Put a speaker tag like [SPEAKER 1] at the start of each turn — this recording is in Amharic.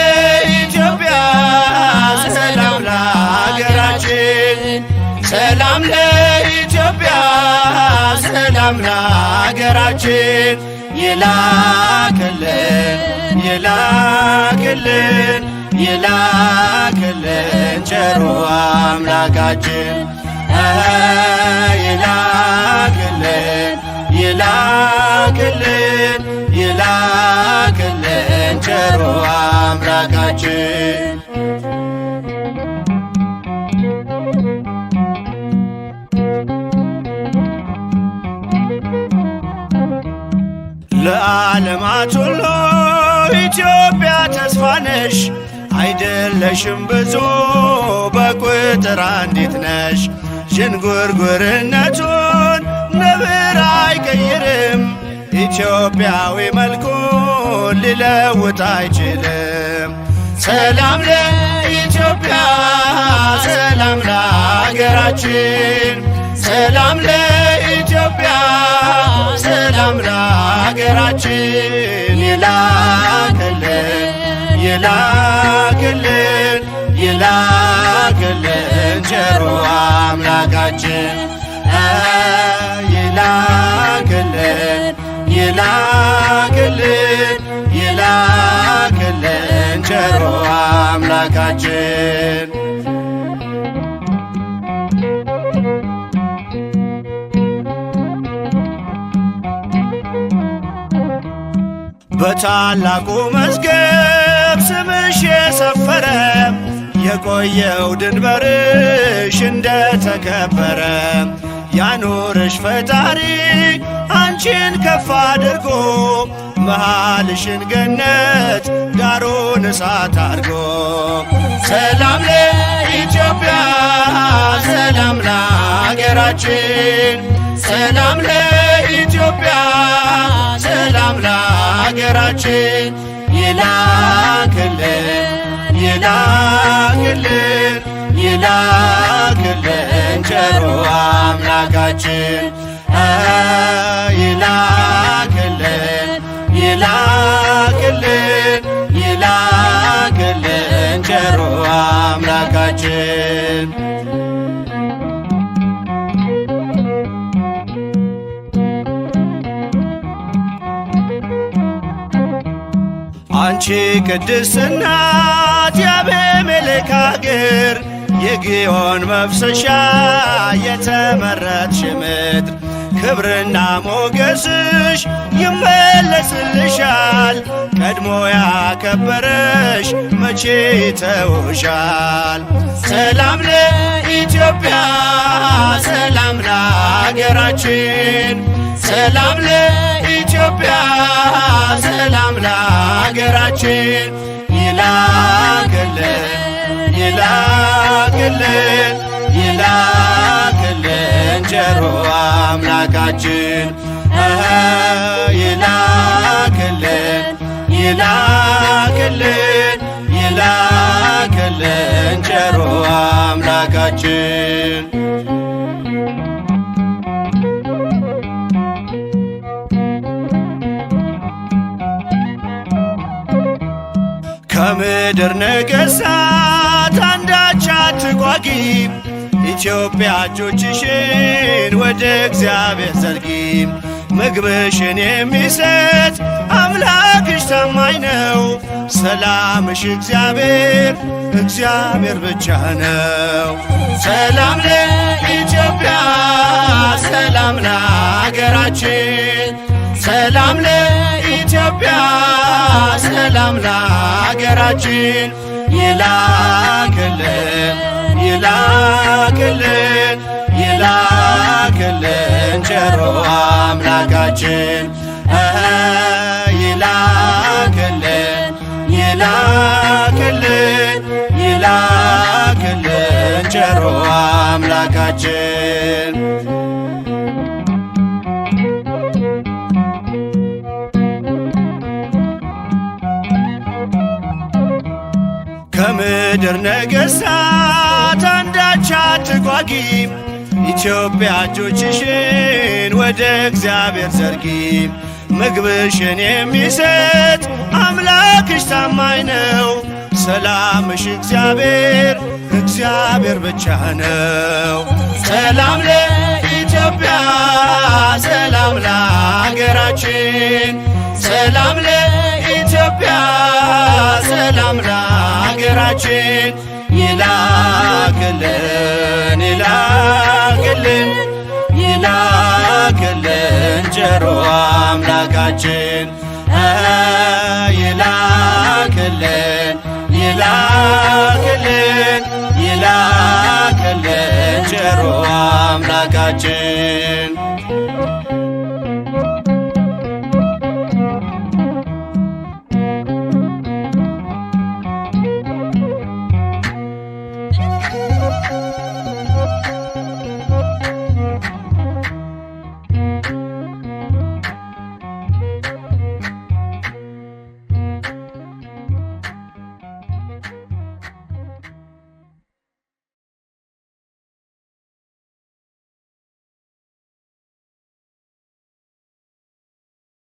[SPEAKER 1] ለኢትዮጵያ ሰላም ለሀገራችን ሰላም ለኢትዮጵያ ሰላም ለሀገራችን ይላክልን ይላክልን ይላክልን ቸሩ አምላካችን ይላክልን ይላክልን ይላክልን ቸሩ አምላካችን ለዓለማት ሁሉ ኢትዮጵያ ተስፋ ነሽ አይደለሽም ብዙ በቁጥር አንዲት ነሽ ዥንጉርጉርነቱን ነብር አይቀይርም ኢትዮጵያዊ መልኩን ሊለውጥ አይችልም ሰላም ለኢትዮጵያ ሰላም ለሀገራችን ሰላም ለኢትዮጵያ ሰላም ለሀገራችን ይላክልን ይላክልን ይላክልን ቸሩ አምላካችን ይላክልን ይላክልን ይላክልን ቸሩ አምላካችን በታላቁ መዝገብ ስምሽ የሰፈረ የቆየው ድንበርሽ እንደተከበረ ያኖርሽ ፈጣሪ አንቺን ከፍ አድርጎ መሃልሽን ገነት ዳሩን እሳት አድርጎ ሰላም ለኢትዮጵያ ሰላም ለሀገራችን ሰላም ለኢትዮጵያ ሰላም ለሀገራችን ይላክልን ይላክልን ይላክልን ቸሩ አምላካችን ይላክልን ይላክልን ይላክልን ቸሩ አምላካችን አንቺ ቅድስት እናት የአቤሜሌክ አገር የግዮን መፍሰሻ የተመረጥሽ ምድር ክብርና ሞገስሽ ይመለስልሻል ቀድሞ ያከበረሽ መቼ ተውሻል ሰላም ለኢትዮጵያ ሰላም ለሀገራችን ሰላም ለኢትዮጵያ ሰላም ለሀገራችን ይላክልን ይላክልን ይላክልን ቸሩ አምላካችን ይላክልን ይላክልን ይላክልን ቸሩ አምላካችን ከምድር ነገሥታት አንዳች አትጓጊ ኢትዮጵያ እጆችሽን ወደ እግዚአብሔር ዘርጊ ምግብሽን የሚሰጥ አምላክሽ ታማኝ ነው ሰላምሽ እግዚአብሔር እግዚአብሔር ብቻ ነው ሰላም ለኢትዮጵያ ሰላም ለሀገራችን ሰላም ለኢትዮጵያ ሰላም ለሀገራችን ይላክልን ይላክልን ይላክልን ቸሩ አምላካችን ይላክልን ይላክልን ይላክልን ቸሩ አምላካችን ከምድር ነገሥታት አንዳች አትጓጊ ኢትዮጵያ እጆችሽን ወደ እግዚአብሔር ዘርጊ ምግብሽን የሚሰጥ አምላክሽ ታማኝ ነው ሰላምሽ እግዚአብሔር ብቻ ነው። ሰላም ለኢትዮጵያ፣ ሰላም ለሀገራችን፣ ሰላም ለኢትዮጵያ፣ ሰላም ለሀገራችን። ይላክልን ይላክልን ይላክልን ቸሩ አምላካችን